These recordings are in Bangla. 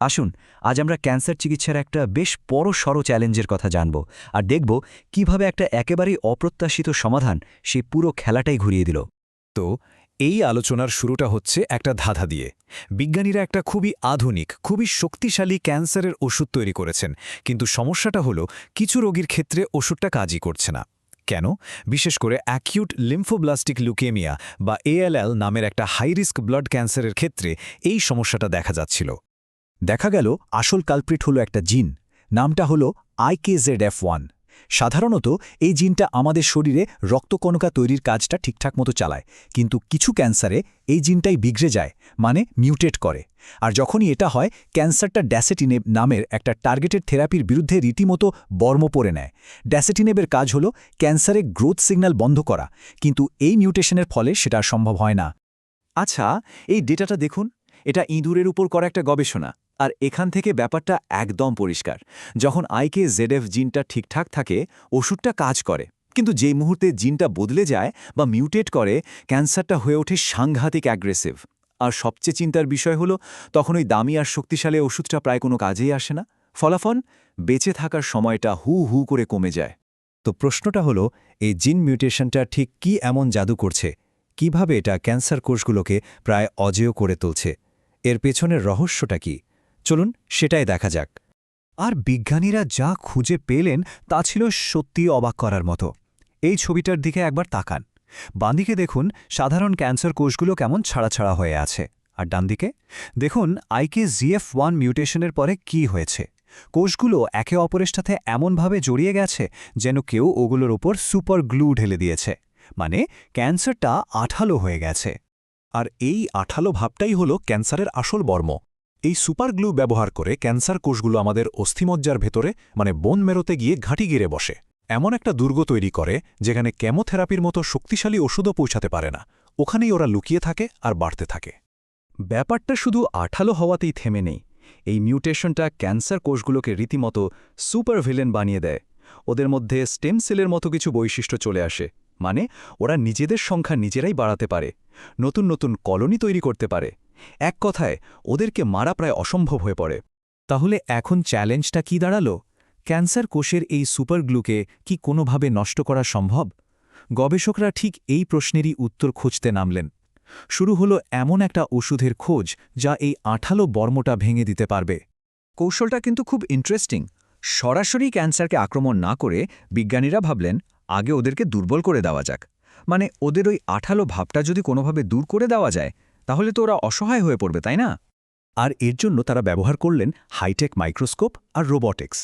আসুন, আজ আমরা ক্যান্সার চিকিৎসার একটা বেশ বড়সড় চ্যালেঞ্জের কথা জানব আর দেখব কিভাবে একটা একেবারেই অপ্রত্যাশিত সমাধান সেই পুরো খেলাটাই ঘুরিয়ে দিল। তো এই আলোচনার শুরুটা হচ্ছে একটা ধাঁধা দিয়ে। বিজ্ঞানীরা একটা খুবই আধুনিক, খুবই শক্তিশালী ক্যান্সারের ওষুধ তৈরি করেছেন, কিন্তু সমস্যাটা হলো কিছু রোগীর ক্ষেত্রে ওষুধটা কাজই করছে না। কেন? বিশেষ করে অ্যাকিউট লিম্ফোব্লাস্টিক লিউকেমিয়া বা এএলএল নামের একটা হাই রিস্ক ব্লাড ক্যান্সারের ক্ষেত্রে এই সমস্যাটা দেখা যাচ্ছিল। দেখা গেল আসল কালপ্রিট হলো একটা জিন, নামটা হলো IKZF1। সাধারণত এই জিনটা আমাদের শরীরে রক্তকণিকা তৈরির কাজটা ঠিকঠাক মতো চালায়, কিন্তু কিছু ক্যান্সারে এই জিনটাই বিগড়ে যায়, মানে মিউটেট করে। আর যখনই এটা হয়, ক্যান্সারটা ড্যাসেটিনেব নামের একটা টার্গেটেড থেরাপির বিরুদ্ধে রীতিমতো বর্ম পড়ে নেয়। ড্যাসেটিনেবের কাজ হলো ক্যান্সারে গ্রোথ সিগন্যাল বন্ধ করা, কিন্তু এই মিউটেশনের ফলে সেটা আর সম্ভব হয় না। আচ্ছা, এই ডেটাটা দেখুন। এটা ইঁদুরের উপর করা একটা গবেষণা, আর এখান থেকে ব্যাপারটা একদম পরিষ্কার। যখন IKZF জিনটা ঠিকঠাক থাকে, ওষুধটা কাজ করে। কিন্তু যেই মুহূর্তে জিনটা বদলে যায় বা মিউটেট করে, ক্যান্সারটা হয়ে ওঠে সাংঘাতিক অ্যাগ্রেসিভ। আর সবচেয়ে চিন্তার বিষয় হলো, তখন ওই দামি আর শক্তিশালী ওষুধটা প্রায় কোনো কাজেই আসে না। ফলাফল, বেঁচে থাকার সময়টা হু হু করে কমে যায়। তো প্রশ্নটা হলো, এই জিন মিউটেশনটা ঠিক কি এমন জাদু করছে? কিভাবে এটা ক্যান্সার কোষগুলোকে প্রায় অজেয় করে তুলছে? এর পেছনের রহস্যটা কি? চলুন সেটাই দেখা যাক। আর বিজ্ঞানীরা যা খুঁজে পেলেন তা ছিল সত্যি অবাক করার মতো। এই ছবিটার দিকে একবার তাকান। বাঁদিকে দেখুন সাধারণ ক্যান্সার কোষগুলো কেমন ছাড়া ছাড়া হয়ে আছে, আর ডানদিকে দেখুন IKZF1 মিউটেশনের পরে কি হয়েছে। কোষগুলো একে অপরের সাথে এমনভাবে জড়িয়ে গেছে যেন কেউ ওগুলোর ওপর সুপার গ্লু ঢেলে দিয়েছে, মানে ক্যান্সারটা আঠালো হয়ে গেছে। আর এই আঠালো ভাবটাই হলো ক্যান্সারের আসল বর্ম। এই সুপার গ্লু ব্যবহার করে ক্যান্সার কোষগুলো আমাদের অস্থিমজ্জার ভেতরে, মানে বোন মেরোতে গিয়ে ঘাঁটি গিরে বসে। এমন একটা দুর্গ তৈরি করে যেখানে কেমোথেরাপির মতো শক্তিশালী ওষুধও পৌঁছাতে পারে না। ওখানেই ওরা লুকিয়ে থাকে আর বাড়তে থাকে। ব্যাপারটা শুধু আঠালো হওয়াতেই থেমে নেই। এই মিউটেশনটা ক্যান্সার কোষগুলোকে রীতিমতো সুপার ভিলেন বানিয়ে দেয়। ওদের মধ্যে স্টেম সেলের মতো কিছু বৈশিষ্ট্য চলে আসে, মানে ওরা নিজেদের সংখ্যা নিজেরাই বাড়াতে পারে, নতুন নতুন কলোনি তৈরি করতে পারে। এক কথায় ওদেরকে মারা প্রায় অসম্ভব হয়ে পড়ে। তাহলে এখন চ্যালেঞ্জটা কি দাঁড়ালো? ক্যান্সার কোষের এই সুপার গ্লুকে কি কোনোভাবে নষ্ট করা সম্ভব? গবেষকরা ঠিক এই প্রশ্নেরই উত্তর খুঁজতে নামলেন। শুরু হলো এমন একটা ওষুধের খোঁজ যা এই আঠালো বর্মটা ভেঙে দিতে পারবে। কৌশলটা কিন্তু খুব ইন্টারেস্টিং। সরাসরি ক্যান্সারকে আক্রমণ না করে বিজ্ঞানীরা ভাবলেন আগে ওদেরকে দুর্বল করে দেওয়া যাক। মানে ওদের ওই আঠালো ভাবটা যদি কোনোভাবে দূর করে দেওয়া যায়, তাহলে তো ওরা অসহায় হয়ে পড়বে, তাই না? আর এর জন্য তারা ব্যবহার করলেন হাইটেক মাইক্রোস্কোপ আর রোবটিক্স।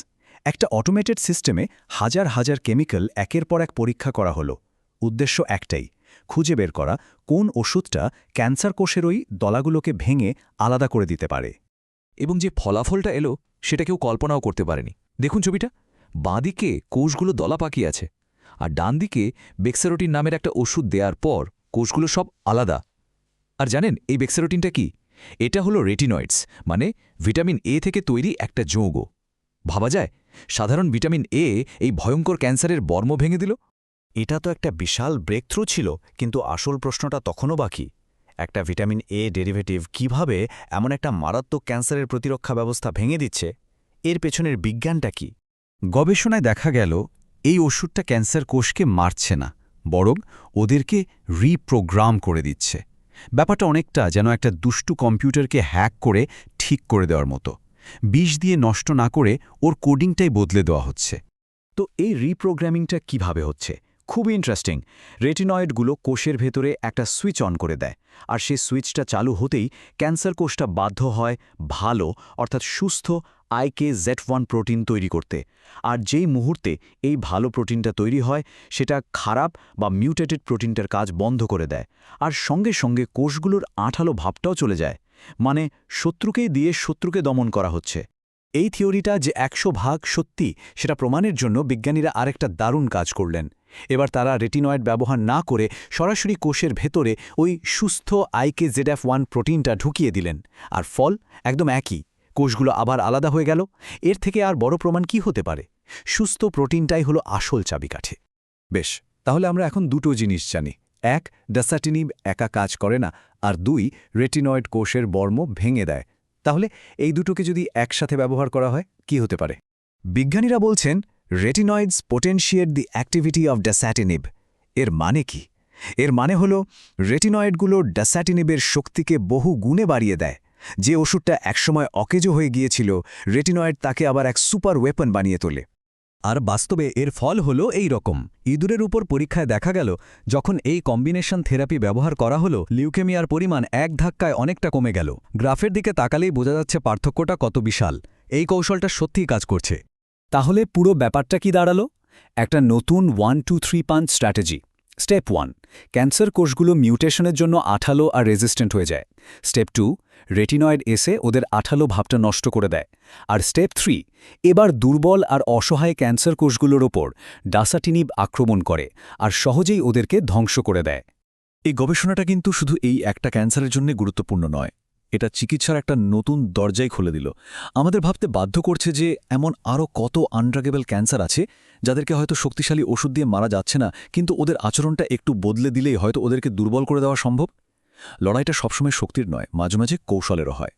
একটা অটোমেটেড সিস্টেমে হাজার হাজার কেমিক্যাল একের পর এক পরীক্ষা করা হলো। উদ্দেশ্য একটাই, খুঁজে বের করা কোন ওষুধটা ক্যান্সার কোষের ওই দলাগুলোকে ভেঙে আলাদা করে দিতে পারে। এবং যে ফলাফলটা এলো সেটা কেউ কল্পনাও করতে পারেনি। দেখুন ছবিটা, বাঁদিকে কোষগুলো দলা পাকিয়ে আছে, আর ডান দিকে বেক্সারোটিন নামের একটা ওষুধ দেওয়ার পর কোষগুলো সব আলাদা। আর জানেন এই বেক্সারোটিনটা কি? এটা হলো রেটিনয়েডস, মানে ভিটামিন এ থেকে তৈরি একটা যৌগ। ভাবা যায়, সাধারণ ভিটামিন এ এই ভয়ঙ্কর ক্যান্সারের বর্ম ভেঙে দিল। এটা তো একটা বিশাল ব্রেকথ্রু ছিল, কিন্তু আসল প্রশ্নটা তখনও বাকি। একটা ভিটামিন এ ডেরিভেটিভ কিভাবে এমন একটা মারাত্মক ক্যান্সারের প্রতিরক্ষা ব্যবস্থা ভেঙে দিচ্ছে? এর পেছনের বিজ্ঞানটা কি? গবেষণায় দেখা গেল এই ওষুধটা ক্যান্সার কোষকে মারছে না, বরং ওদেরকে রিপ্রোগ্রাম করে দিচ্ছে। ব্যাপারটা অনেকটা যেন একটা দুষ্টু কম্পিউটারকে হ্যাক করে ঠিক করে দেওয়ার মতো। বিষ দিয়ে নষ্ট না করে ওর কোডিংটাই বদলে দেওয়া হচ্ছে। তো এই রিপ্রোগ্রামিংটা কিভাবে হচ্ছে? খুবই ইন্টারেস্টিং। রেটিনয়েডগুলো কোষের ভেতরে একটা সুইচ অন করে দেয়, আর সেই সুইচটা চালু হতেই ক্যান্সার কোষটা বাধ্য হয় ভালো, অর্থাৎ সুস্থ IKZ1 প্রোটিন তৈরি করতে। আর যেই মুহূর্তে এই ভালো প্রোটিনটা তৈরি হয়, সেটা খারাপ বা মিউটেটেড প্রোটিনটার কাজ বন্ধ করে দেয়, আর সঙ্গে সঙ্গে কোষগুলোর আঠালো ভাবটাও চলে যায়। মানে শত্রুকেই দিয়ে শত্রুকে দমন করা হচ্ছে। এই থিওরিটা যে 100% সত্যি, সেটা প্রমাণের জন্য বিজ্ঞানীরা আরেকটা দারুণ কাজ করলেন। এবার তারা রেটিনয়েড ব্যবহার না করে সরাসরি কোষের ভেতরে ওই সুস্থ IKZF1 প্রোটিনটা ঢুকিয়ে দিলেন, আর ফল একদম একই। কোষগুলো আবার আলাদা হয়ে গেল। এর থেকে আর বড় প্রমাণ কি হতে পারে? সুস্থ প্রোটিনটাই হলো আসল চাবিকাঠি। বেশ, তাহলে আমরা এখন দুটো জিনিস জানি। এক, ড্যাসাটিনিব একা কাজ করে না, আর দুই, রেটিনয়েড কোষের বর্ম ভেঙে দেয়। তাহলে এই দুটোকে যদি একসাথে ব্যবহার করা হয় কি হতে পারে? বিজ্ঞানীরা বলছেন রেটিনয়েডস পোটেনশিয়েট দি অ্যাক্টিভিটি অফ ড্যাসাটিনিব। এর মানে কি? এর মানে হলো রেটিনয়েডগুলো ড্যাসাটিনিবের শক্তিকে বহু গুণে বাড়িয়ে দেয়। যে ওষুধটা একসময় অকেজো হয়ে গিয়েছিল, রেটিনয়েড তাকে আবার এক সুপার ওয়েপন বানিয়ে তোলে। আর বাস্তবে এর ফল হলো এই রকম। ইঁদুরের উপর পরীক্ষায় দেখা গেল যখন এই কম্বিনেশন থেরাপি ব্যবহার করা হলো, লিউকেমিয়ার পরিমাণ এক ধাক্কায় অনেকটা কমে গেল। গ্রাফের দিকে তাকালেই বোঝা যাচ্ছে পার্থক্যটা কত বিশাল। এই কৌশলটা সত্যিই কাজ করছে। তাহলে পুরো ব্যাপারটা কি দাঁড়ালো? একটা নতুন 1-2-3 স্ট্র্যাটেজি। স্টেপ 1, ক্যান্সার কোষগুলো মিউটেশনের জন্য আঠালো আর রেজিস্ট্যান্ট হয়ে যায়। স্টেপ 2, রেটিনয়েড এসে ওদের আঠালো ভাবটা নষ্ট করে দেয়। আর স্টেপ 3, এবার দুর্বল আর অসহায় ক্যান্সার কোষগুলোর ওপর ডাসাটিনিব আক্রমণ করে আর সহজেই ওদেরকে ধ্বংস করে দেয়। এই গবেষণাটা কিন্তু শুধু এই একটা ক্যান্সারের জন্য গুরুত্বপূর্ণ নয়, এটা চিকিৎসার একটা নতুন দরজাই খুলে দিল। আমাদের ভাবতে বাধ্য করছে যে এমন আরও কত আনড্রাগেবল ক্যান্সার আছে যাদেরকে হয়তো শক্তিশালী ওষুধ দিয়ে মারা যাচ্ছে না, কিন্তু ওদের আচরণটা একটু বদলে দিলেই হয়তো ওদেরকে দুর্বল করে দেওয়া সম্ভব। লড়াইটা সবসময় শক্তির নয়, মাঝে মাঝে কৌশলেরও হয়।